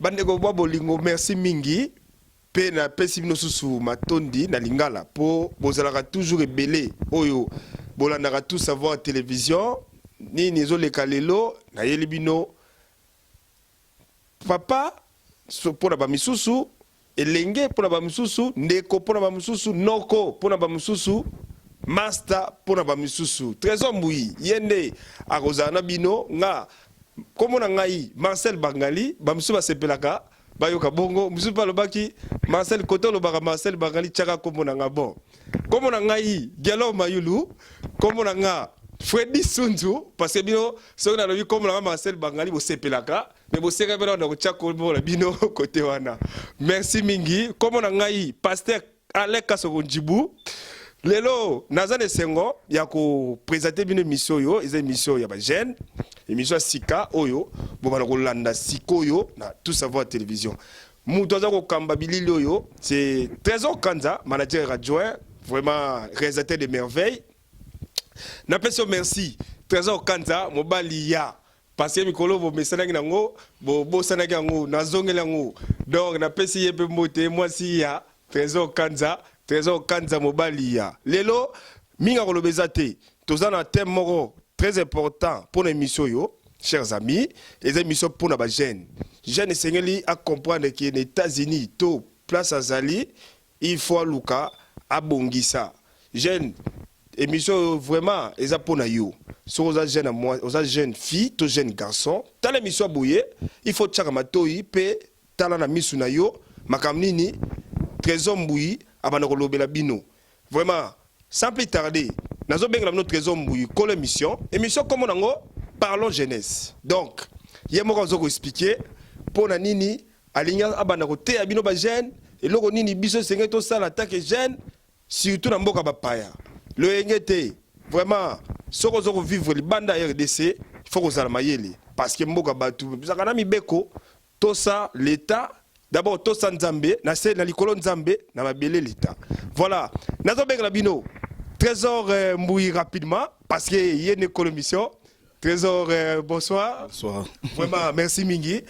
bandeko bwa bolingo merci mingi pe na pesi bino susu matondi na lingala po bozalaka toujours ebele oyo bolandaka tout savoir télévision nini ezoleka lelo na yeli bino papa pona bamisusu elenge pona bamisusu ndeko pona bamisusu noko pona bamisusu master pona bamisusu trésor mbui yende akozala na bino nga komona ngai Marcel Bangali bamisusu basepelaka bayoka bongo misusu balobaki Marcel Koto lobaka Marcel Bangali tchaka komona nga bon komona ngai Gelo Mayulu komona nga Freddy Sunzu parce que bino soki na lobi komona nga Marcel Bangali bosepelaka mais boseka bena na kotia komona bino côté wana merci mingi komona ngai pasteur Alek Kasoko Njibu lelo nazane sengo ya ko présenter bino émission yo eza émission ya ba jeune émission sika oyo bobana ko landa sikoyo na tout savoir télévision muto za ko kamba bilili oyo c'est Trésor Kanza manager adjoint vraiment réalisateur de merveilles na peso merci Trésor Kanza mobali ya parce que mikolo bo mesanaki nango bo sanaki nango nazongela ngo donc na pesi yebe moté moi si ya Trésor Kanza mobali ya lelo minga kolobeza te tozana un thème moko très important pour l'émission yo chers amis les émissions pour na ba jeune esengeli à comprendre que les États-Unis to place azali il faut luka abongisa jeune émission vraiment eza pour na yo so oza jeune à moi oza jeune fille to jeune garçon ta l'émission boye il faut tchaka matoi pe tala na misu na yo makamnini Trésor Mbui abana kolobela bino vraiment sans plus tarder nazo benga notre Trésor Mbui ko l'émission comme nango parlons jeunesse donc yemo zo ko expliquer pour na nini alinga abana ko te abino ba jeune et loko nini biso senge to sala attaque jeune surtout na mboka ba paya le engete vraiment soko zo ko vivre li banda RDC il faut ko sala mayele parce que mboka batu bizaka mi beko to ça l'état d'abord to Nzambe na se na likolo Nzambe na mabele l'État voilà nazo benga bino Trésor Mbui rapidement parce que y a une commission Trésor bonsoir vraiment merci mingi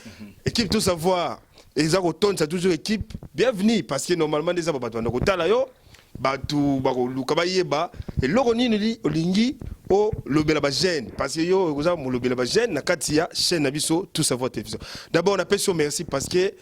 équipe tout savoir ezako tonne ça toujours équipe bienvenue parce que normalement des abatu na kotala yo batu bako luka ba yeba et loko nini olingi o lobela ba jeune parce que yo oza mo lobela ba jeune na katia chaîne na biso tout savoir télévision d'abord on appelle sur merci parce que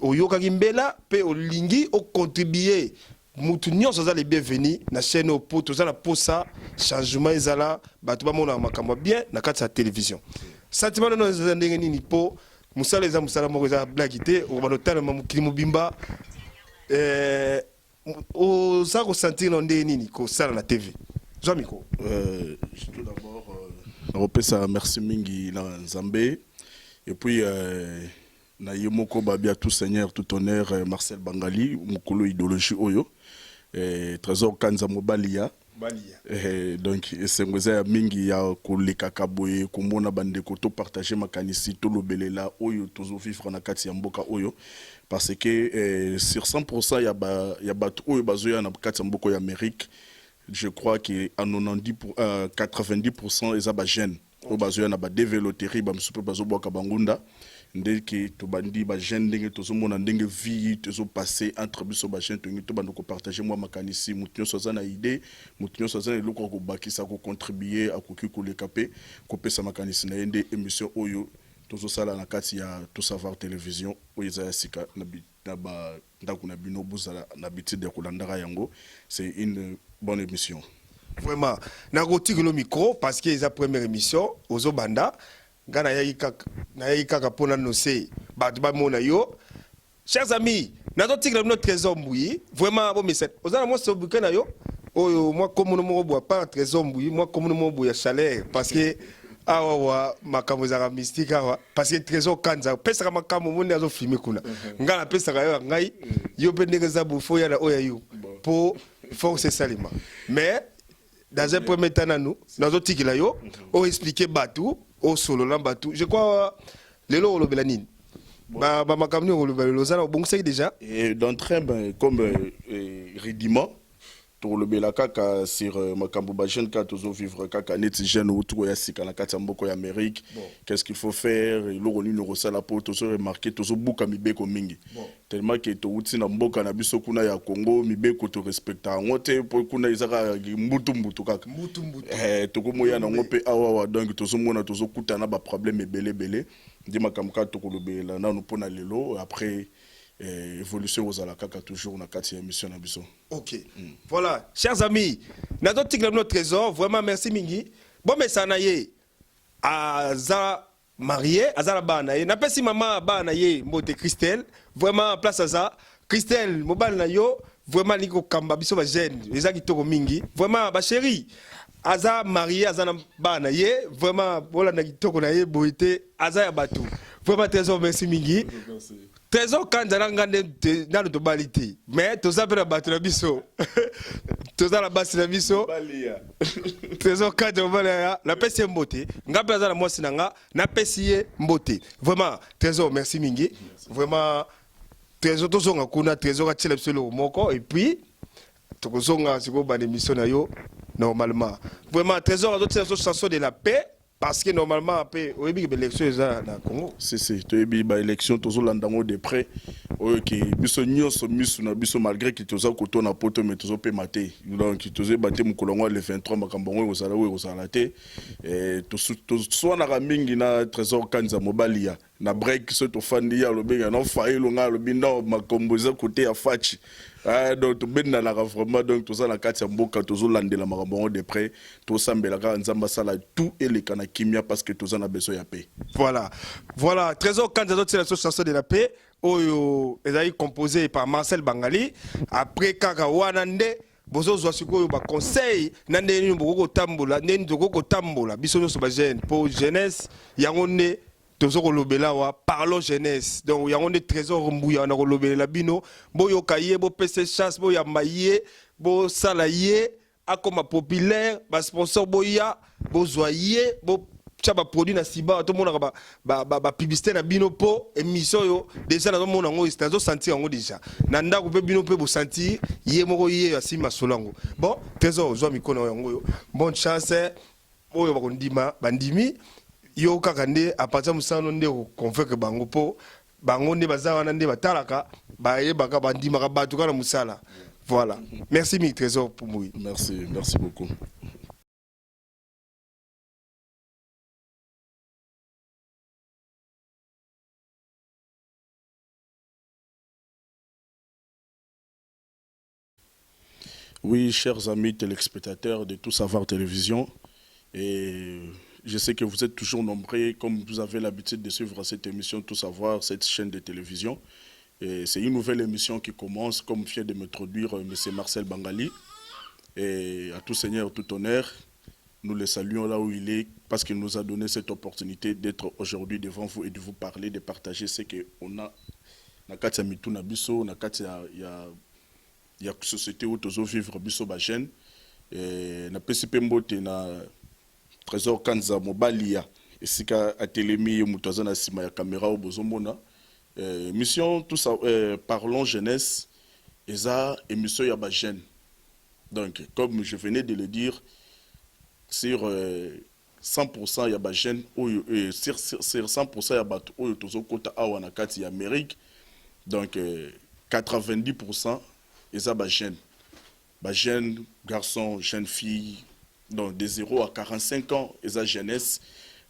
oyoka kimbela pe olingi o contribuer mutu nyonso za les bienvenus na chaîne au poto za na posa changement ezala batu ba mona makambo bien na kati ya télévision sentiment no za ndenge nini po musala eza musala moko za blagité o banotana mukili mobimba o za ko sentir no ndenge nini ko sala na TV Jamiko tout d'abord repesa merci mingi na Nzambe et puis na yemoko babia tout seigneur tout honneur Marcel Bangali mukolo idéologie oyo Trésor Kanza mobalia donc esengweza ya mingi ya koleka kaboye komona bandeko to partager makanisi to lobelela oyo tozo vivre na kati ya mboka oyo parce que sur 100% ya batu oyo bazoya na kati ya mboko ya Amérique je crois que à 90% eza ba jeunes o bazoya na ba développer ba msupe bazo boka bangunda ndeke to bandi ba jeune ndenge tozo mona ndenge vie tozo passer entre biso ba jeune tongi to bando ko partager moi makanisi mutinyo soza na idée mutinyo soza eloko ko bakisa ko contribuer akoki ko lekape ko pesa makanisi na yende émission oyo tozo sala na kati ya tout savoir télévision oyo za sika na ba ndako na bino bozala na bitide ko landara yango c'est une bonne émission vraiment na rotiki le micro parce que c'est la première émission ozo banda Gana yayi kaka pona nose batu ba mona yo chers amis nazo tigre notre Trésor Mbui vraiment bon message ozana moi so bukana yo oyo moi comme no mo pas Trésor Mbui moi comme no mo ya chaleur parce que awa makambo za mystique awa parce que Trésor Kanza pesa makambo monde azo filmer kuna ngala pesa yo ngai yo pe ndenge za bufo ya na oya yo pour forcer salima mais dans un premier temps nous nazo tigre yo o expliquer batu au solo lambatu je crois lelo olobela nini ba makamni olobela lozana bon c'est déjà et d'entrain comme rudiment tolobela kaka sur makambo ba jeune ka tozo vivre kaka neti jeune autour ya sika na kati ya mboko ya Amérique. Qu'est-ce qu'il faut faire? Loko ni no sala po tozo remarquer tozo buka mibeko mingi. Tellement que to uti na mboka na biso kuna ya Congo mibeko to respecta ngote po kuna izaka mbutu kaka. To ko moya na ngope awa donc tozo mona tozo kutana ba problème belé ndi makambo ka to kolobela na no pona lelo après évolution aux alakaka toujours na kati émission na biso. OK. Voilà, chers amis, na notre trésor, vraiment merci mingi. Bon mais ça na ye aza marié, aza la bana ye. Na pesi maman bana ye mbote Christelle, vraiment place aza Christelle mobile na yo, vraiment liko kamba biso ba jeune, eza kitoko mingi. Vraiment ba chérie aza marié aza na bana ye, vraiment bola na kitoko na ye boité aza ya batu. Vraiment trésor merci mingi. Trésor quand ngande na le tobaliti mais toza pe na bato na biso toza la basi na biso trésor quand la pesi mbote ngape za na mwasi nanga na pesi mbote vraiment trésor merci mingi vraiment trésor tozonga kuna trésor a tshela biso le moko et puis tokozonga siko ba émission na yo normalement vraiment trésor a tshela chanson de la paix. Parce que normalement, après, on a eu l'élection au Congo. C'est, tu as eu l'élection, tu as eu l'andango de près. Qui biso nyonso misu na biso malgré que tu as koto na poto mais tu as maté. Donc tu as battu mon kolongo le 23 makambongo au sala ou au salate. Et tu soit na ramingi na trésor kanza mobalia. Na break ce to fandi ya lo benga non faille lo nga lo bindo makomboza côté ya fachi. Donc tu ben na la vraiment donc tu as la carte mboka tu as landela makambongo de près. Tu sambela ka nzamba sala tout et les kana kimia parce que tu as besoin ya paix. Voilà, trésor kanza d'autres la chanson de la paix. Oyo ezali composé par Marcel Bangali après kaka wanande bozo zwa sikoyo ba conseil nande ni boko tambola neni toko tambola biso nyonso ba jeune pour jeunesse yango ne tozo kolobela wa parlons jeunesse donc yango ne trésor mbuya na kolobela bino boyo kaye bo pese chasse bo ya maye bo salaye akoma populaire ba sponsor boya bo zoyer bo chaba produit na siba to mona ba publicité na bino po émission yo déjà na mona ngo stazo sentir ngo déjà na ndako pe bino pe bo sentir yé moko yé asima solango bon trésor zo mikono yango yo bonne chance oyo bakondima bandimi yo kaka nde a partir musano nde ko convaincre bango po bango nde bazawa na nde batalaka ba yebaka bandima ka batu kana musala voilà merci mi trésor pour moi merci beaucoup. Oui, chers amis téléspectateurs de Tout Savoir Télévision, et je sais que vous êtes toujours nombreux, comme vous avez l'habitude de suivre cette émission Tout Savoir, cette chaîne de télévision. C'est une nouvelle émission qui commence, comme vient de m'introduire M. Marcel Bangali. Et à tout seigneur, tout honneur, nous le saluons là où il est, parce qu'il nous a donné cette opportunité d'être aujourd'hui devant vous et de vous parler, de partager ce qu'on a. Nakatia Mituna Biso, Nakatia il y a une société où tous vivre biso ba jeune et na PCP mbote na trésor kanza mobalia et sika atelemi mutaza na sima ya caméra au bozomona mission tout ça parlons jeunesse eza émission ya ba jeune donc comme je venais de le dire sur 100% ya ba jeune sur 100% ya bato oyo tozo kota awa na kati ya Amérique donc 90% et ça, jeunes garçons, jeunes filles, donc de 0 à 45 ans, et ça, jeunesse,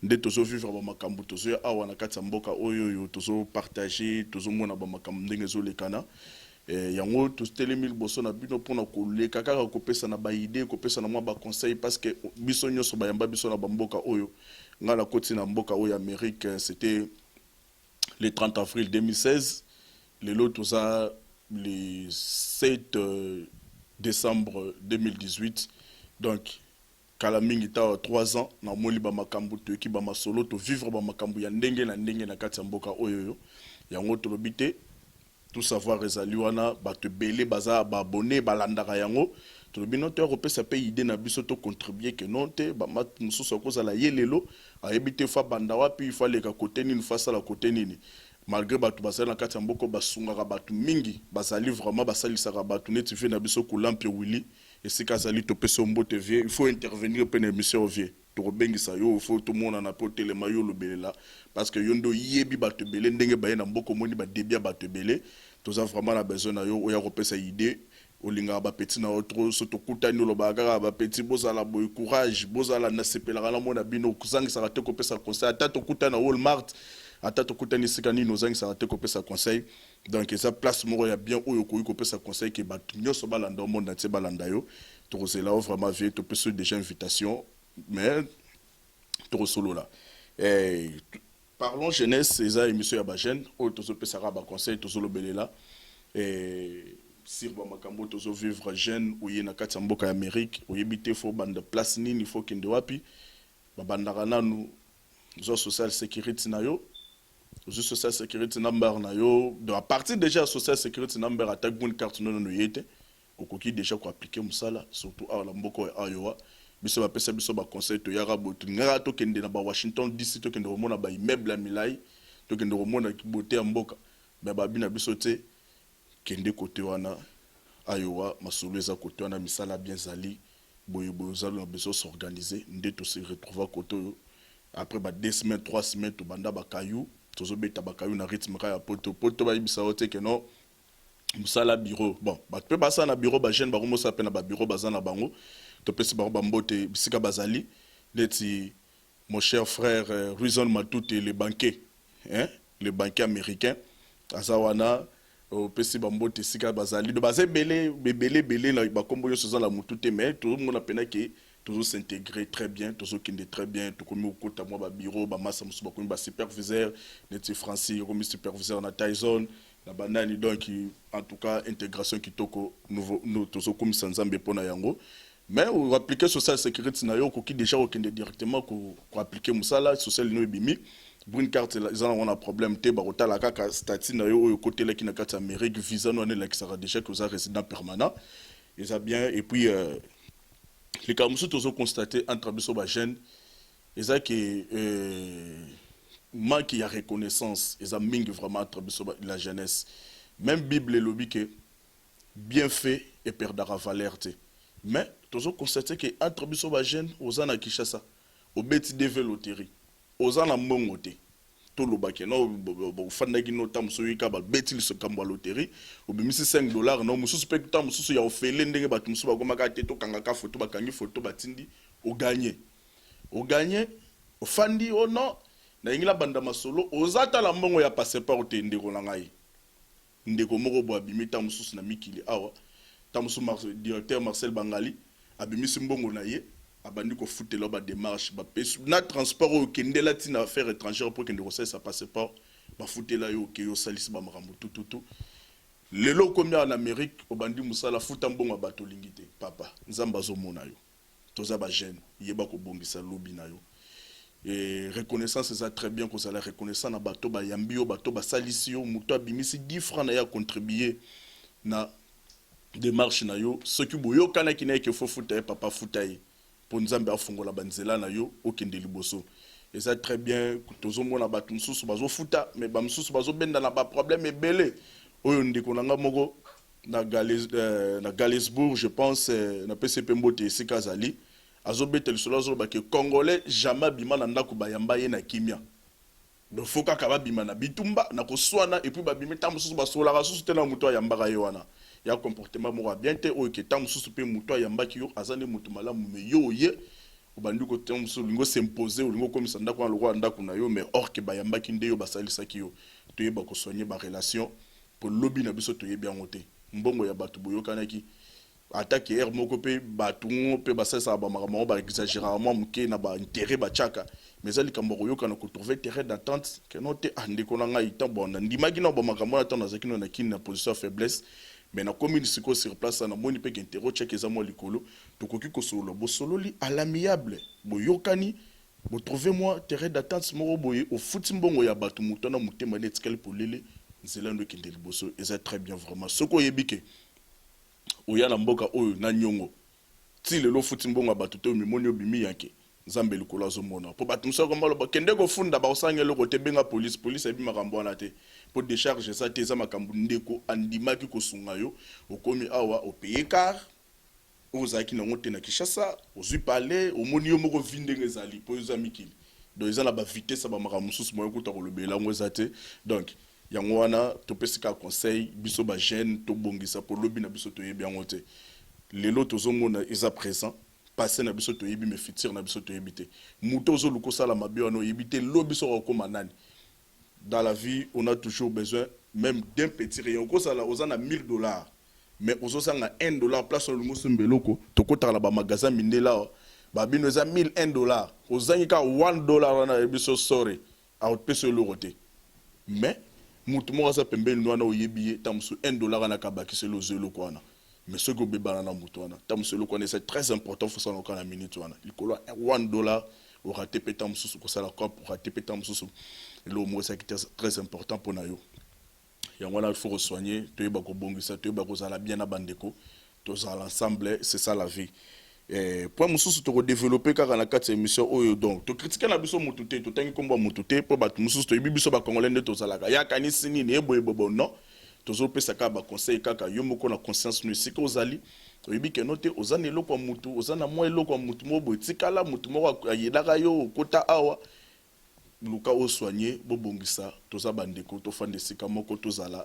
de toujours vivre dans ma cambo, toujours avoir na katamboka, oyo, toujours partager, toujours mon abamakambo, n'engezo le kana. Et yango, tous télémil bosso na bino pour na coller, kaka kopé ça na ba idée, kopé ça na moi ba conseil, parce que bisonyo so bayamba biso na bamboka oyo, nga la côte na mboka oyo Amérique, c'était le 30 avril 2016, le lot tout ça. Le 7 décembre 2018, donc Kalamingi ta 3 ans na moli ba makambu to ki ba masolo to vivre ba makambu ya ndenge na kati ya mboka oyo yango to lobité tout savoir ezali wana ba te belé baza ba abonné ba landaka yango to lobino to repesa pe idée na biso to contribuer que non te ba mat mususu ko za la yelelo a ebité fa banda wapi il fallait ka côté nini face à la côté nini. Malgré batu basali na kati ya mboko basungaka batu mingi basali vraiment basalisaka batu neti fe na biso kulampe wili et si kazali to peso mbote vie il faut intervenir pe na émission vie to bengisa yo il faut tout monde na pote le mayo lo belela parce que yondo yebi bato belé ndenge baye na mboko moni ba débia bato belé to za vraiment na besoin na yo o ya kopesa idée olinga ba petit na autre soto kutani lo bagara ba petit bozala boy courage bozala na sepela la mona bino kuzangisa te kopesa conseil ata to kutana Walmart ata to kutani sikani no zangisa te kopesa conseil donc ça place moko ya bien oyo ko kopesa conseil ke bato nyoso balanda monde entier balanda yo to c'est là vraiment vie to peso déjà invitation mais to solo là parlons jeunesse c'est ça émission ya ba jeune o to so pesa ba conseil to solo belela sir ba makambo to so vivre jeune ou na kati mboka ya Amérique ou yebite fo bande place nini faut kende wapi ba bandaka nanu zo social security na yo zo social security number na yo de à partir déjà social security number attaque bonne carte non no yete okoki déjà ko appliquer musala surtout à la mboko ya Iowa biso ba pesa biso ba conseil to yara botu ngara to kende na ba Washington DC to kende romona ba immeuble milai to kende romona bote ya mboka ba bina biso te kende côté wana Iowa masolo eza côté wana misala bien zali boye zalo na besoin s'organiser ndé to se retrouver côté après ba 2 semaines 3 semaines to banda ba kayu to zo beta ba kayu na rythme ka ya poto ba ibisa ote ke non musala bureau bon ba pe ba sa na bureau ba jeune ba komo sa pe na ba bureau bazana bango to pesi ba mbote bisika bazali leti mon cher frère Ruizon Matute le banquier américain azawana au pesi ba mbote sika bazali de baze belé na ba kombo yo soza la mutute mais tout le monde appena que toujours s'intégrer très bien toujours kinde très bien tout comme au côté moi ba bureau ba massa musu ba comme ba superviseur neti Francis comme superviseur na Tyson na banani donc en tout cas intégration kitoko nouveau nous toujours comme sanzambe pona yango mais ou appliquer social security na yo ko ki déjà okende directement ko appliquer musala social no bimi green card ils ont un problème te ba otala kaka statut na yo o côté là qui na kata Amérique visa no ne sera déjà que vous résident permanent et ça bien et puis les cas musu toujours constaté entre biso ba jeune et ça qui manque ya reconnaissance et ça mingi vraiment entre biso la jeunesse même Bible lobby que bien fait et perdra valeur te mais toujours constaté que entre biso ba jeune ozana Kinshasa au beti de loterie ozana mbongo te to lobake no fanda gi no tam so yika ba beti le kambo loterie au bimisi $5 no mususu pe tam mususu ya ofele ndenge batu mususu ba goma ka te to kanga ka photo ba kangi photo batindi o gagner o fandi o no na ingila banda masolo ozata la mbongo ya passeport te ndeko na ngai ndeko moko bo abimi tam mususu na mikili awa tam mususu directeur Marcel Bangali abimisi mbongo na ye abandi ko futela ba démarche ba na transport au kendela tina affaires étrangères pour que ne recette sa passeport ba futela yo ke yo salisi ba marambo tout lelo combien en Amérique obandi musala futa mbongo bato lingité papa nzamba zo mona yo toza ba jeune yeba ko bongisa lobby na yo et reconnaissance ça très bien que ça la reconnaissance na bato ba yambio bato ba salisi yo muto abimisi 10 francs na ya contribuer na démarche na yo ce qui boyo kana kina ke fo futa papa futa yi pour nzambe afungola banzela na yo okende liboso et ça très bien tozo mona batu mususu bazo futa mais ba mususu bazo benda na ba problème ebele oyo ndeko nanga moko na Galesbourg je pense na PCP Mbote Sikazali azo betel solo azo ba ke congolais jamais bima na ndako bayamba ye na kimia do foka ka bima na bitumba na koswana et puis ba bima ta mususu basola ka susu tena muto ayamba ye wana ya comportement moko bien te o ke tam susu pe muto ayamba ki yo azane mutu malamu me yo ye obandi ko tam susu lingo s'imposer lingo komisa ndako na lokwa ndako na yo mais or ke bayamba ki nde yo basalisa ki yo to yeba ko soigner ba relation pour lobby na biso to yebi angote mbongo ya batu boyokana ki attaque er moko pe batu pe basasa ba makambo ba exagérément muke na ba intérêt ba chaka mais ali kambo yokana ko trouver terrain d'attente que non te ande ko na ngai tambo na ndimaki na ba makambo na tona zakino na kin na position faiblesse mais na commune siko sur place na moni pe intero check ezamo likolo to koki ko solo bo solo li à l'amiable boyokani bo trouver moi terrain d'attente moko boye au foot mbongo ya batu mutona mutema net quel polele nzelando kinde liboso eza très bien vraiment soko yebike oya na mboka oyo na nyongo ti lelo foot mbongo batu to mimoni obimi yake nzambe likolo azomona po batu msoko mbalo bakende ko funda ba osangelo ko tebenga police ebi makambo na te pour décharger ça te za makambo ndeko andimaki ko sunga yo okomi awa o payer car ozaki na ngote na Kinshasa ozui parler omoni yo moko vindenge ezali po yoza mikili donc eza na ba vitesse ba maramususu moyo kuta kolobela ngo ezate donc yango wana topesika conseil biso ba jeune to bongisa po lobi na biso to yebi yango te lelo tozomona eza présent passé na biso to yebi mais futur na biso to yebi te muto zo luko sala mabe wana yebi te lobi so ko manani. Dans la vie on a toujours besoin même d'un petit rayon ko sala ozana $1000 mais ozosanga $1 place le musu mbeloko tokotala ba magasin mindela ba bino za $1001 ozangi ka $1 na ebiso sore a pese euro te mais mutu mo za pembeni wana oyebiye tamsu $1 na kabaki selo zelo kwana mais ce go bebana na mutu wana tamsu le kwana c'est très important faut ça na minute wana likolo $1 aura tepe tamsu ko sala ko pour tepe tamsu le mot c'est très important pour na yo. Il faut soigner, tu es bako bongisa, tu es bako zala bien à bandeko, tu es l'ensemble, c'est ça la vie. Pour moi, si tu veux développer car na quatre émissions, donc tu critiques la biso mutute, tu t'engi komba mutute, pour battre musu tu biso ba congolais de to zala. Ya kanisi ni ne bobo non, tu zo pesa ka ba conseil kaka yo moko na conscience no siko zali. Tu yebi ke note ozana eloko mutu, ozana mo eloko mutu mo bo tikala mutu mo ayedaka yo kota awa. Luka o soigné bobongisa toza bandeko to fande sika moko tozala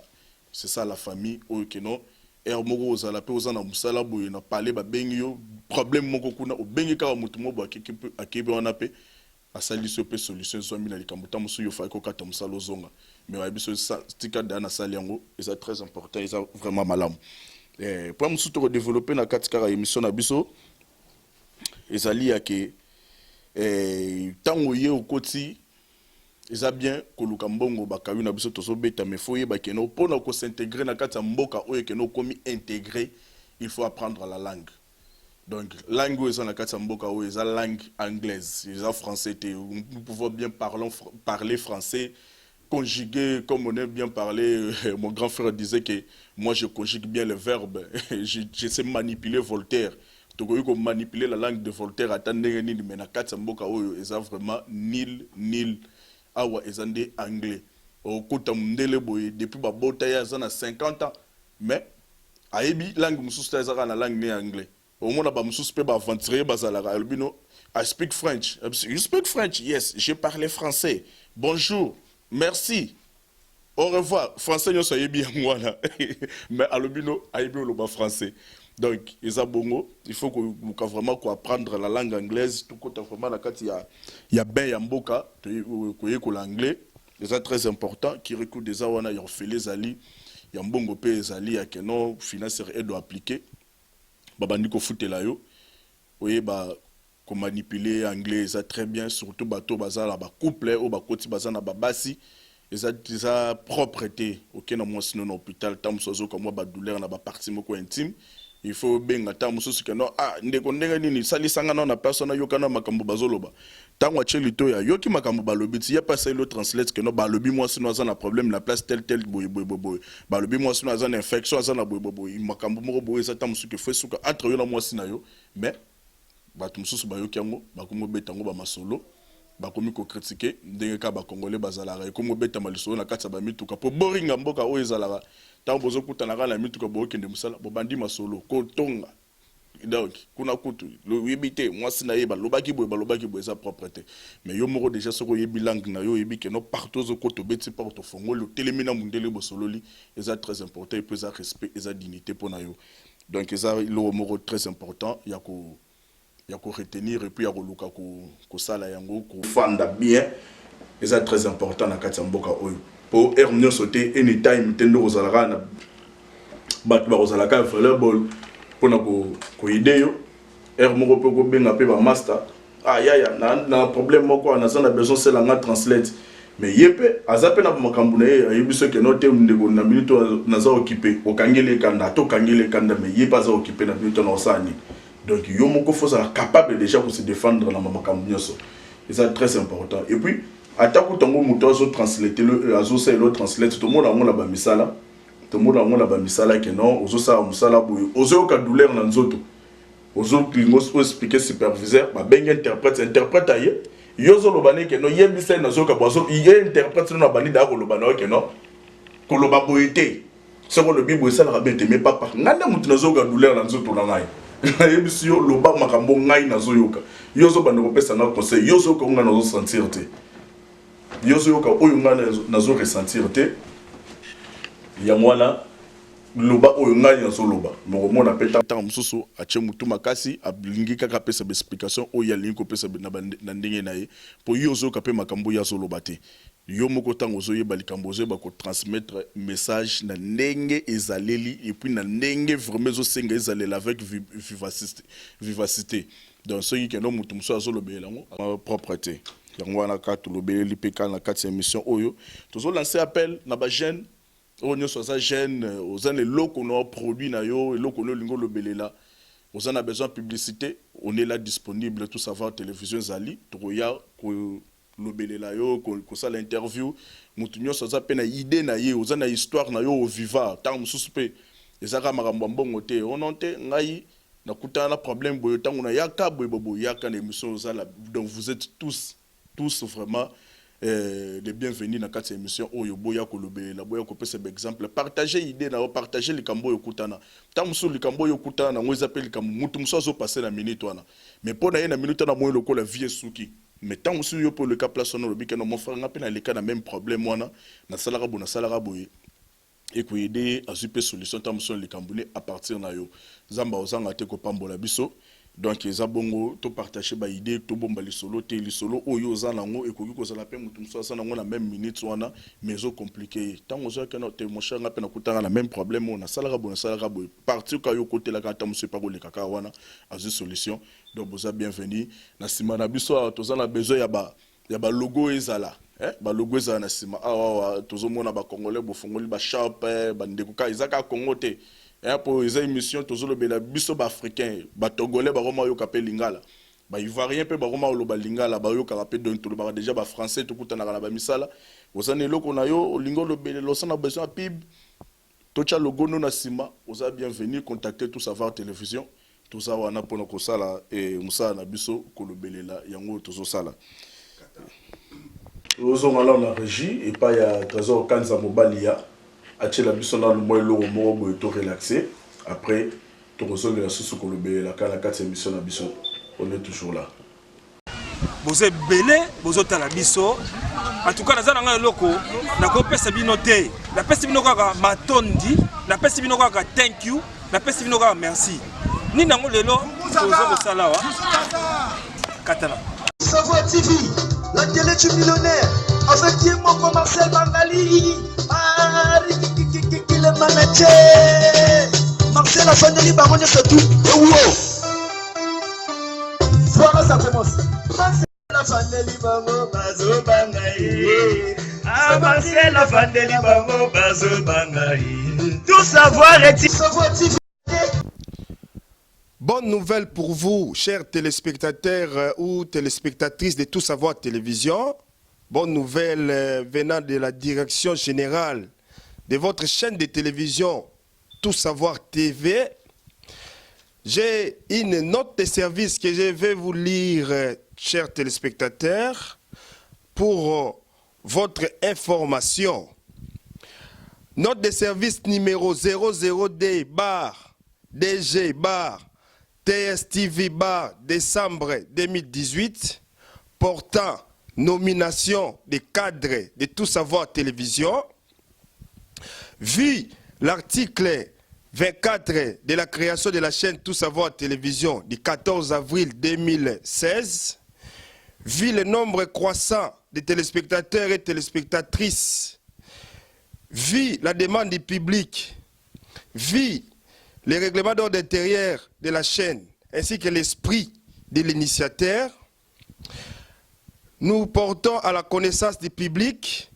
c'est ça la famille o keno moko ozala pe ozana musala boye na parler ba bengi yo problème moko kuna o bengi ka mutu mo bo akebe wana pe asali so pe solution so mina likambo ta musu yo fa ko kata musala ozonga mais wa biso tika dana sali yango et c'est très important et ça vraiment malamu pour musu to développer na katika émission na biso ezali ya ke tango ye okoti eza bien koluka mbongo bakayu na biso tozo beta mais faut yeba keno pona ko s'intégrer na kati mboka oyo keno komi intégrer il faut apprendre la langue donc langue oyo na kati mboka oyo eza langue anglaise eza français te nous pouvons bien parler français conjuguer comme on aime bien parler mon grand frère disait que moi je conjugue bien les verbes je sais manipuler Voltaire tokoyi ko manipuler la langue de Voltaire atandenge nini mais na kati mboka oyo eza vraiment nil awa ezande anglais au kota mundele boye depuis ba bota ya zana 50 ans mais ayebi langue mususu ta ezaka na langue ne anglais au mona ba mususu pe ba aventurer bazalaka albino I speak French. You speak French? Yes, je parle français. Bonjour, merci, au revoir. Français yo soyebi ngwana mais albino ayebi lo ba français. Donc, bongo, il faut que vraiment apprendre la langue anglaise. Tout côté vraiment la carte il y a ben yamboka, que l'anglais, c'est très important. Qui recoule des awana y fait les ali, yambongo pe les ali ya que non financier et doit appliquer. Babandi ko foute la yo, oye ba ko manipuler anglais ça très bien surtout bato bazala ba couple ou ba koti bazana ba basi. Eza propreté aucun moi sinon dans l'hôpital tam sozo comme moi ba douleur na ba partie moko intime. Il faut benga ta mususu ke no ndeko ndenga nini salisanga na personne yokana makambo bazoloba tango acheli to ya yoki makambo balobi ti ya pas le translate ke no balobi moi sino azana problème la place tel boy balobi moi sino azana infection azana boy makambo moko boy ça ta mususu ke fesuka entre yo na moi sina yo mais batu mususu bayoki yango bakomo betango ba masolo bakomi ko critiquer ndenge ka ba congolais bazalaka komo beta malisolo na katsa ba mituka po boringa mboka o ezalaka tango bozo kutana kala mituka bo kende musala bo bandi masolo ko tonga donc kuna kutu lo yebite moi sina yeba lobaki boy sa propreté mais yo moko déjà soko yebi langue na yo yebi ke no partout zo koto beti partout fongo le telemina mundele bo sololi eza très important et puis ça respect et ça dignité pour na yo donc ça lo moko très important ya ko retenir et puis ya ko luka ko sala yango ko fanda bien et ça très important na kati mboka oyo pour erno sauter anytime tendo ozalaka na bat ba ozalaka volleyball pona ko ideo moko pe ko benga pe ba master ya na problème moko na ça na besoin c'est la translate mais yepe azape na makambu na ayebiso ke no te ndeko na minute na za occupé okangele kanda to kangele kanda mais yepa za occupé na minute na osani donc yo moko faut être capable déjà de se défendre dans makambu nyoso et ça très important et puis ataku tongo muto azo translater le azo c'est le translate tout le monde a la bamisala tout le monde a la bamisala que non ozo sa musala boy ozo ka douleur na nzoto ozo klingos pour expliquer superviseur ba benga interprète aye yozo lobane que non yebisa na zo ka bozo yé interprète na bani da ko lobana que non ko loba boyete c'est ko le bibo ça la bete mais papa nganda mutu na zo ka douleur na nzoto na ngai nayebi yo loba makambo ngai nazoyoka yozo bande kopesa na conseil yozo ko nga nazo sentir te yozo yoka oyo nga nazo ressentir te ya mwana loba oyo ngai nazo loba mona peta tant mususu ache mutu makasi ablingi kaka pesa be explication oyo alingi ko pesa na ndenge na ye po yozo ka pe makambo ya zo loba te yo moko tango zo yeba likambo zo ba ko transmettre message na ndenge ezaleli et puis na ndenge vraiment zo senga ezalela avec vivacité donc ce qui est non mutu muso azo lobela ngo propreté yango wana ka to lobeli pe ka na 4 émission oyo tozo lancer appel na ba jeune oyo nyonso za jeune oza les loko no produit na yo loko no lingo lobelela oza na besoin publicité on est là disponible tout savoir télévision zali toya ko lobelela yo ko ça l'interview mutu nyonso za pe na idée na ye oza na histoire na yo viva tant mususu pe ezaka makambo mbongo te ononte ngai na kutana problème boyo tango na yaka boyo yaka na émission zala donc vous êtes tous vraiment les bienvenus dans cette émission oyo boya ko lobelela boya ko pesa exemple partager idée na partager likambo yo kutana tango mususu likambo yo kutana ngo ezapeli likambo mutu mususu zo passer na minute wana mais pona ye na minute na moyo lokola vie suki mais tant aussi yo pour le cas place on lobi que mon frère n'a pas na le cas na même problème wana na salara boye et ko aider à super solution tant monsieur le cambouné à partir na yo zamba ozanga te ko pambola biso donc eza bongo to partager ba idée to bomba li solo oyo za nango et ko ko za la pe mutu so sa nango na même minute wana mais zo compliqué tant ozo que no te mon cher na pe na kutanga na même problème on a salara boye partir ka yo côté la quand monsieur pas ko le kaka wana à solution donc vous êtes bienvenue na sima na biso to za na besoin ya ba logo ezala ba logo ezala na sima tozo mona ba congolais bo fongoli ba shop ba ndeko ka izaka Congo te pour les émissions tozo lobela biso ba africain ba togolais ba roma yo kapé lingala ba ivoirien pe ba roma lo ba lingala ba yo kapé donc to ba déjà ba français to kutana na ba misala osane loko na yo lingo lobele lo sana besoin pib to cha logo no na sima oza bienvenue contacter tout savoir télévision tout ça wana pona ko sala et musala na biso ko lobelela yango tozo sala ozo ngala na régie et pas ya trésor kanza mobalia achela biso na le moyo lo mo bo to relaxer après to resolve la sous ko lobelela kana 4 émissions na biso on est toujours là vous êtes belé vous êtes la biso en tout cas na zana ngala loko na ko pesa bino te la pesa bino kaka matondi la pesa bino kaka thank you la pesa bino kaka merci ni nango lelo tozo ko sala wa katana Savoir TV, la télé du millionnaire, avec Dieu mon Marcel Bangali, le manager, Marcel la fin de l'Ibaron c'est tout, et voilà ça commence. Marcel la fin de l'Ibaron, Bazo Bangali, Marcel la fin de l'Ibaron, Bazo Bangali, tout savoir est Savoir TV. Bonne nouvelle pour vous, chers téléspectateurs ou téléspectatrices de Tout Savoir Télévision. Bonne nouvelle venant de la direction générale de votre chaîne de télévision Tout Savoir TV. J'ai une note de service que je vais vous lire, chers téléspectateurs, pour votre information. Note de service numéro 00D/DG/ TSTV décembre 2018 portant nomination des cadres de Tout Savoir Télévision. Vu l'article 24 de la création de la chaîne Tout Savoir Télévision du 14 avril 2016, vu le nombre croissant de téléspectateurs et téléspectatrices, vu la demande du public, vu les règlements d'ordre intérieur de la chaîne, ainsi que l'esprit de l'initiateur, nous portons à la connaissance du public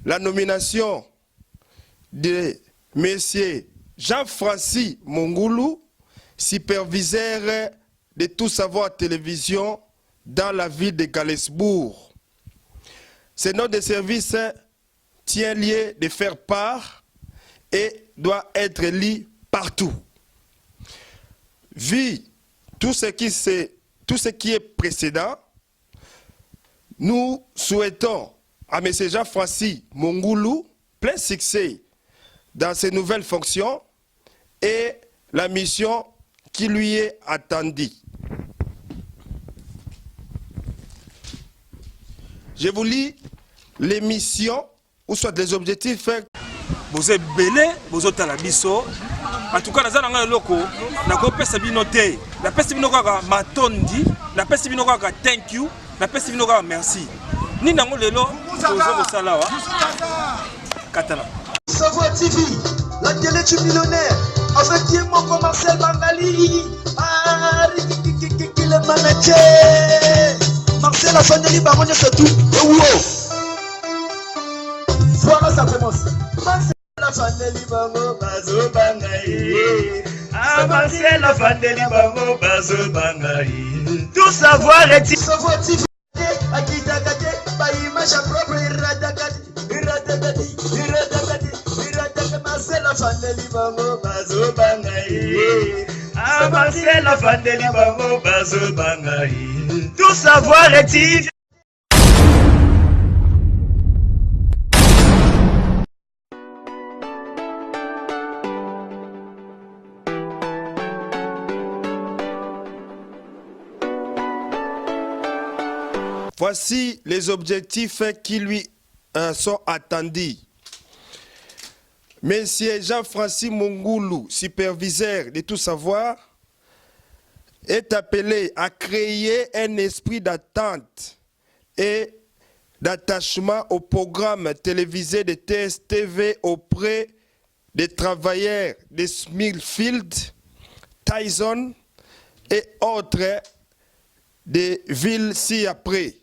la nomination de M. Jean-Francis Mongoulou, superviseur de Tout Savoir Télévision dans la ville de Galesbourg. Ce nom de service tient lieu de faire part et doit être lu partout. Vu tout ce qui est précédent, nous souhaitons à M. Jean-Francis Mongoulou plein succès dans ses nouvelles fonctions et la mission qui lui est attendu. Je vous lis les missions ou soit les objectifs. Vous êtes belé, vous êtes à la biso. En tout cas, dans un loco, la peste binoté, la peste binoka matondi, la peste binoka thank you, la peste binoka merci. Ni nango lelo, tozo salawa. Katana. Savoie TV, la télé du millionnaire, avec Diemmo comme Marcel Bangali. Ah, le manager. Marcel a fait des barons de tout. Voilà, ça commence. Marcel a fait des barons, bazo bangaï. Ah, Marcel a fait des barons, bazo bangaï. Tout savoir est-il. Savoie TV, à qui t'as gâté, bah, image à propre, iradagati, iradagati, iradagati, iradagati. Marcel a fait des barons, bazo bangaï. Ah, Marcel a fait des barons, bazo bangaï. Tout savoir est-il. Voici les objectifs qui lui sont attendus. Monsieur Jean-Francis Mongoulou, superviseur de tout savoir, est appelé à créer un esprit d'attente et d'attachement au programme télévisé de TSTV auprès des travailleurs de Smithfield, Tyson et autres des villes ci-après.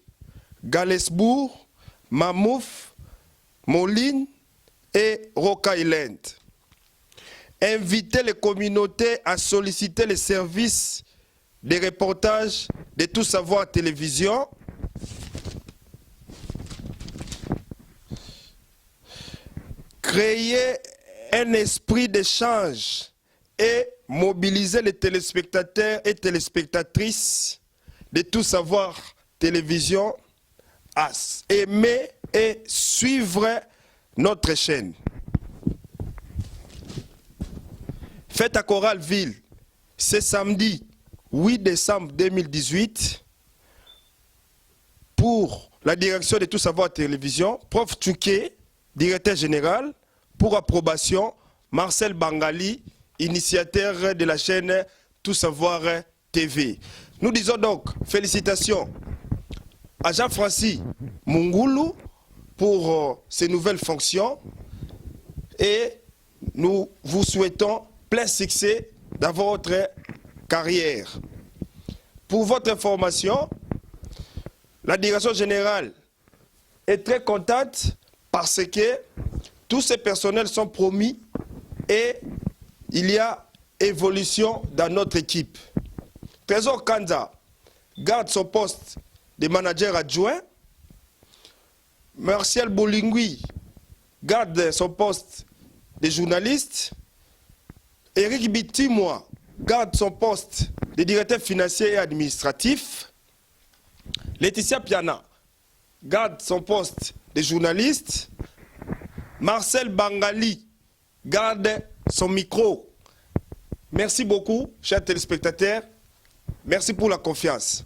Galesbourg, Mamouf, Moline et Rock Island. Inviter les communautés à solliciter les services de reportages de Tout Savoir Télévision. Créer un esprit d'échange et mobiliser les téléspectateurs et téléspectatrices de Tout Savoir Télévision à aimer et suivre notre chaîne. Fête à Coralville, c'est samedi 8 décembre 2018 pour la direction de Tout Savoir Télévision, Prof Tchouké, directeur général, pour approbation, Marcel Bangali, initiateur de la chaîne Tout Savoir TV. Nous disons donc félicitations à Jean-Francis Mongoulou pour ses nouvelles fonctions et nous vous souhaitons plein succès dans votre carrière. Pour votre information, la direction générale est très contente parce que tous ces personnels sont promis et il y a évolution dans notre équipe. Trésor Kanza garde son poste de manager adjoint. Martial Bolingui garde son poste de journaliste. Eric Bitimois garde son poste de directeur financier et administratif. Laetitia Piana garde son poste de journaliste. Marcel Bangali garde son micro. Merci beaucoup, chers téléspectateurs. Merci pour la confiance.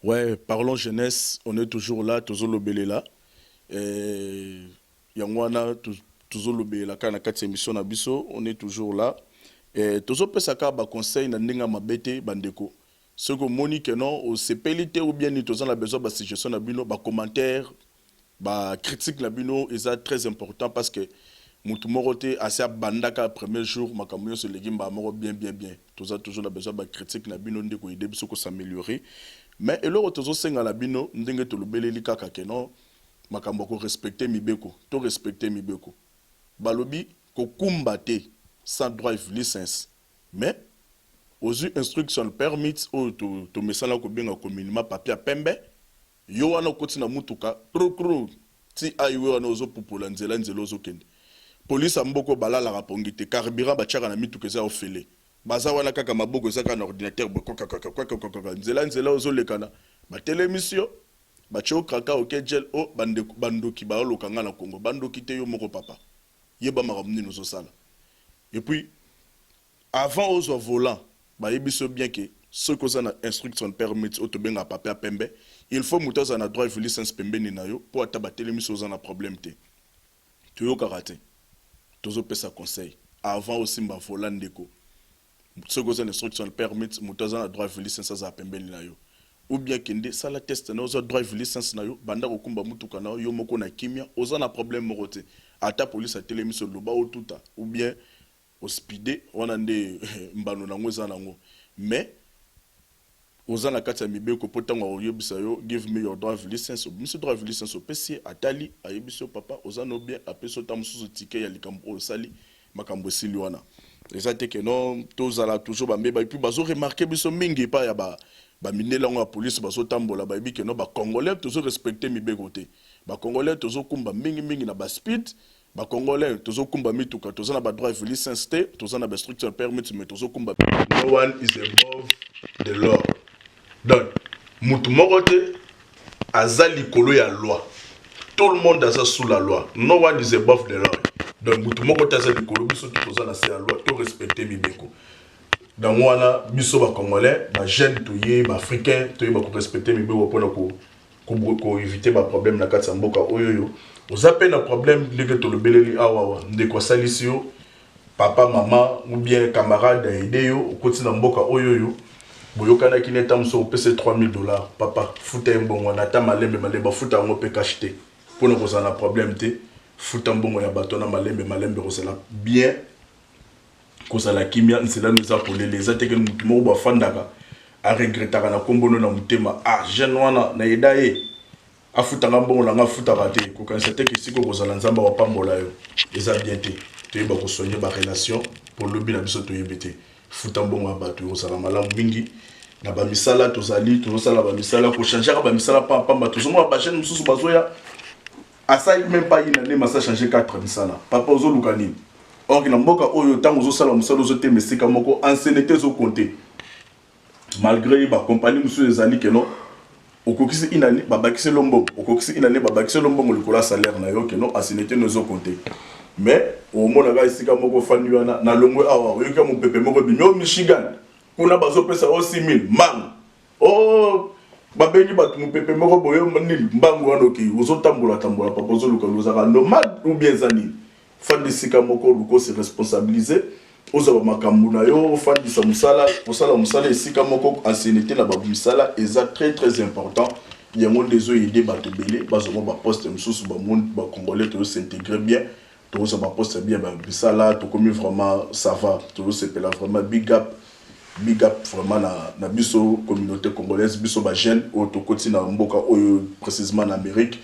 Ouais, parlons jeunesse, on est toujours là, toujours le là. Yangwana, toujours le là, quand on a 4 émissions na biso, on est toujours là. Et toujours pesaka ba conseil na ndinga mabete bandeko. Ce que monique non, au CPLT ou bien ni toujours la besoin ba suggestion na bino, ba commentaire, ba critique na bino, c'est très important parce que mutu moko te asi abandaka premier jour makambo nyonso eleki mbala moko bien toza toujours na besoin ba critique na bino ndeko ide biso ko s'améliorer mais eloko tozosenga na bino ndenge tolobeleli kaka keno makambo ko respecter mibeko to respecter mibeko balobi ko kumba te sans drive license mais aux instruction permit o to mesala ko benga communément papier pembe yo wana okoti na mutuka kro ti aiwe wana ozo popola nzela ozo kende police amboko balala rapongite carburant bachaka na mituka za ofele baza wana kaka maboko ezaka na ordinateur kaka nzela ozo lekana ba télémission bacho kaka ok gel o bandoki ba lokanga na Congo bandoki te yo moko papa yeba makamni nozo sala et puis avant aux volant ba yebiso bien que ce que ça na instruction permit auto benga papier pembe il faut muto za na drive license pembe ni na yo pour ataba télémission za na problème te tu yo karaté tozo pesa conseil avant aussi mba volant ndeko ce que ça na instruction permit muto za na drive license za pembe ni na yo ou bien kende sala test na ozo drive license na yo banda ko kumba mutuka na yo moko na kimia oza na problème morote ata police a télémission loba o tuta ou bien hospide wana nde mbano nango eza nango mais oza na kati ya mibeko po ntango oyebisa yo give me your drive license obimisi drive license opesi atali ayebisi yo papa oza no bien apesi yo ta mosusu tike ya likambo oyo osali makambo esili wana eza te ke non tozala toujours bameba epuis bazoremarke biso mingi epai ya baminela yango ya polise bazotambola bayebi ke non bacongolais tozorespecte mibeko te bacongolais tozokumba mingi na baspeed Congolais, tozo kumba mituka, tozo na ba drive license te, tozo na ba structure permit, mais tozo kumba. No one is above the law. Donc, mutu moko te azali kolo ya loi. Tout le monde est sous la loi. No one is above the law. Donc, mutu moko te azali kolo biso tozo na la loi, to respecter mibeko. Donc, wana biso ba Congolais, ba jeune toyé, ba africain, toyé ba ko respecter mibeko pona ko éviter ba problème na kati ya mboka oyoyo. Vous avez un problème de le beleli awawa de quoi salisio papa maman ou bien camarade aidé yo au côté mboka oyoyo boyokana ki neta mso pese $3000 papa futa mbongo na ta malembe futa ngo pe kachite pour ne pas avoir problème te futa mbongo ya bato na malembe ko sala bien ko sala kimia nsela nous a pour les ateke mo ba fandaka a regrettaka na kombono na mutema jeune wana na edaye afuta ngambongo na ngafuta raté ko kanisa te ke siko kozala nzamba wa pambola yo eza bien te toyeba ko soigner ba relation pour lobi na biso toyebete futa mbongo ya bato yo sala malamu mingi na ba misala tozali tozosala ba misala ko changer ba misala pamba tozomwa ba jeune mususu bazoya asali même pas une année masa changer 4 misala papa ozo lukani or na mboka oyo tango ozosala musala ozote mesika moko ancienneté zo compter malgré ba compagnie mususu ezali que non okokisi inani babakisi lombo okokisi inani babakisi lombo molikola salaire na yo que non ancienneté nous ont compté mais au mona ga isika moko fandi wana na longwe awa oyoka mo pepe moko bimyo Michigan kuna bazo pesa o 6000 mang babengi batu mo pepe moko boyo nini mbangu wana oki ozotambola papa ozoluka lozaka nomade ou bien zani fandi sika moko luko se responsabiliser ozo makambu na yo fandi sa musala osala musala esika moko ancienneté na ba musala eza très important yango dezo aider bato belé bazomo ba poste mususu ba monde ba congolais to s'intégrer bien to so ba poste bien ba musala to comme vraiment ça va to se pela vraiment big up vraiment na biso communauté congolaise biso ba jeune au to koti na mboka oyo précisément en Amérique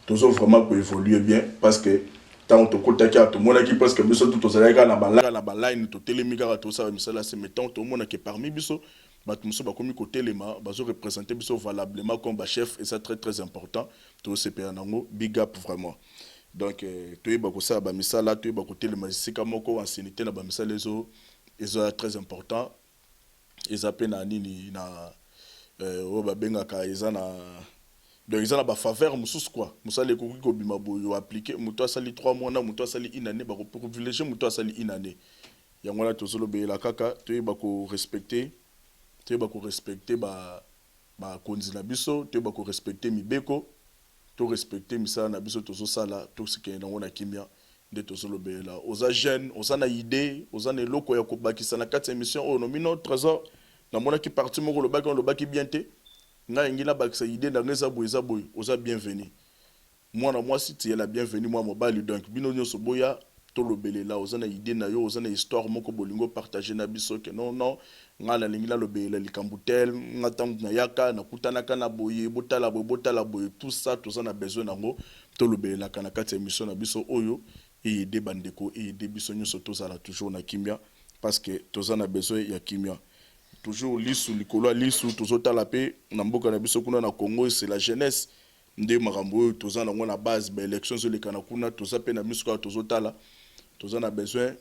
to so vraiment ko évoluer bien parce que tant to kotaki to mona ki parce que biso tout ozalaka na ba line to telemika to ça misala se mettant to mona que parmi biso bato muso ba komi ko telema bazo représenter biso valablement comme ba chef et ça très important to se pena nango big up vraiment donc to yeba ko ça ba misala to yeba ko telema sika moko ancienneté na ba misala ezo très important eza pena nini na o ba benga ka eza na donc ils ont la faveur mususu quoi musale ko ko bima boyo appliquer muto asali 3 mois na muto asali une année ba ko privilégier muto asali une année yango la tozolo be la kaka to ba ko respecter ba konzi na biso to ba ko respecter mibeko to respecter misala na biso tozo sala to sike na ngona kimia nde tozolo be la oza jeune oza na idée oza na loko ya ko bakisa na 4 émissions o nomino trésor na mona ki parti moko lo baki bien te nga ngina bakisa idée na ngeza boy oza bienvenu moi si tu es la bienvenue moi mobile donc bino nyoso boya to lobele la ozana idée na yo ozana histoire moko bolingo partager na biso que non non ngala lingila lobele likambutel ngatang na yaka na kutana kana boye botala boye tout ça a besoin nango to lobele la kana kati émission na biso oyo et des bandeko et des biso nyoso tozala toujours na kimia parce que tozana besoin ya kimia toujours lisu likolo lisu tozotala pe na mboka na biso kuna na Congo c'est la jeunesse nde makambo tozana ngo na base ba élection zo lekana kuna tozape na biso ka tozotala tozana besoin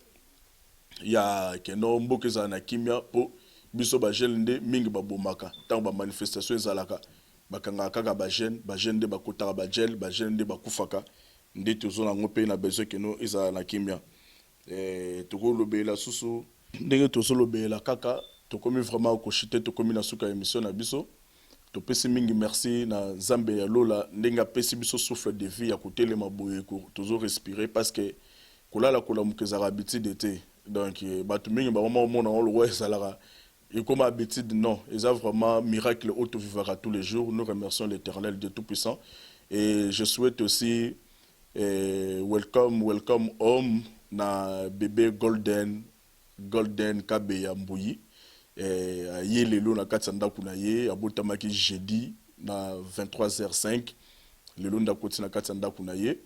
ya keno mboka za na kimia po biso ba jeune nde mingi babomaka tant ba manifestation ezalaka bakanga kaka ba jeune nde bakotaka ba jeune nde bakufaka nde tozona ngope na besoin keno ezala na kimia tokolobela susu ndenge tozolobela kaka tokomi vraiment koshite tokomi na suka émission na biso topesi mingi merci na Nzambe ya lola ndenge apesi biso souffle de vie ya kotelema boye tozo respirer parce que kolala kolamukeza habitude te donc batu mingi ba vraiment mona on le voit salara et comme habitude non ils ont vraiment miracle auto vivra tous les jours. Nous remercions l'Éternel Dieu tout puissant et je souhaite aussi welcome home na bébé golden Kabeya Mbouyi ye lelo na katsanda kuna ye abotamaki jeudi na 23h05 lelo ndakoti na katsanda kuna ye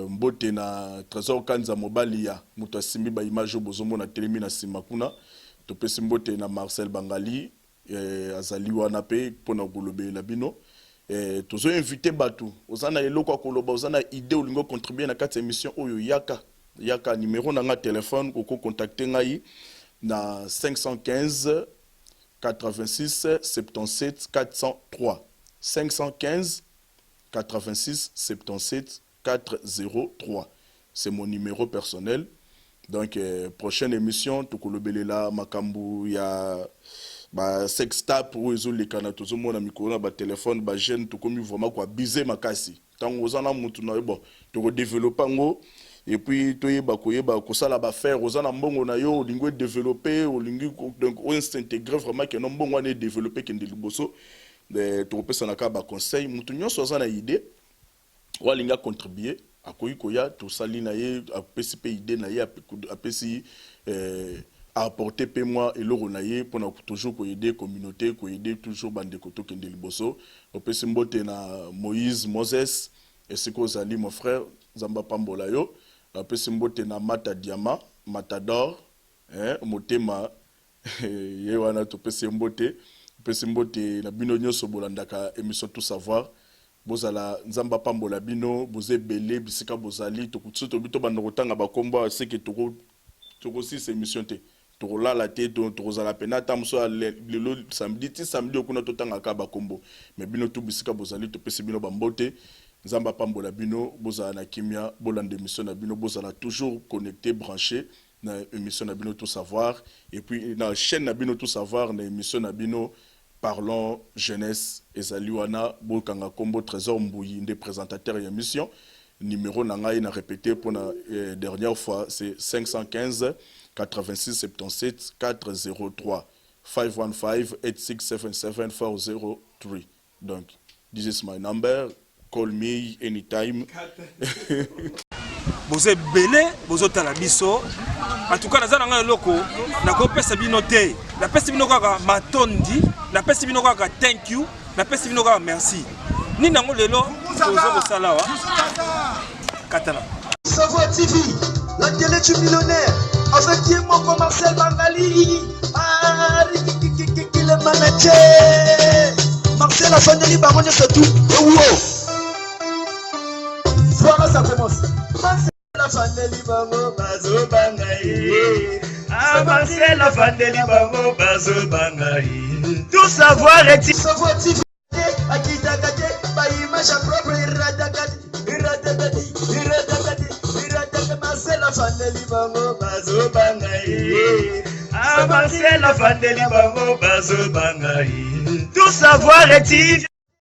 mbote na trésor kanza mobali ya muto asimbi ba image bozomo na telemi na sima kuna topesi mbote na Marcel Bangali azali wana pe pona golobela bino tozo inviter batu ozana eloko koloba ozana idée olingo contribuer na kati émission oyo yaka numéro na nga téléphone koko contacter ngai na 515 86 77 403 515 86 77 403 c'est mon numéro personnel. Donc prochaine émission tokolobelela makambu ya ba sextap ou ezolekana tozomona mikolo na ba téléphone ba jeune tokomi vraiment quoi biser makasi tango ozana mutu na bon toko développer ngo et puis toyeba koyeba kosala ba faire ozana mbongo na yo olingo développer olingi donc on s'intégrer vraiment que non mbongo na développer kende liboso de topesa na ka ba conseil mutu nyonso ozana idée walinga contribuer akoyi koya to sali na ye apesi pe idée na ye apesi apporter pe moi et loro na ye pour toujours ko aider communauté ko aider toujours bande ko to kende liboso opesi mbote na Moses et ce que zali mon frère Zamba Pambola yo apesi mbote na Mata Diama Matador motema ye wana to pesi mbote na bino nyonso bolandaka émission tout savoir bozala Nzamba Pambola bino boze belé bisika bozali to kutsuto bito bandokotanga bakomba seke toko si émission te to la te to zala penata mso lelo samedi okuna totanga ka bakombo mais bino to bisika bozali to pesi bino bambote Nzamba Pambola bino bozala na kimia bolande émission na bino bozala toujours connecté branché na émission na bino tout savoir et puis na chaîne na bino tout savoir na émission na bino Parlons jeunesse ezali wana bokanga kombo Trésor Mbouyi des présentateurs émission numéro nangai na répété pour la dernière fois c'est 515 86 77 403 515 8677 403 donc this is my number, call me anytime. Vous êtes belé, vous êtes à la biso. En tout cas, nous avons un loco. Nous avons pesa binote. La pesa binoka matondi. La pesa binoka thank you. La pesa binoka merci. Ni nango lelo. Tozo salawa. Katana. Savo TV, la télé du millionnaire. Avec qui mon Marcel Bangali. Ah, le manager. Marcel a fait des barons de tout. Voilà, ça commence. La fandeli bango bazo bangaï. Ah, Marcel la fandeli bango bazo bangaï. Tout savoir est-il savoir TV. Akita kate, ba image propre iradakate, Marcel la fandeli bango bazo bangaï. Ah, Marcel la fandeli bango bazo bangaï. Tout savoir est-il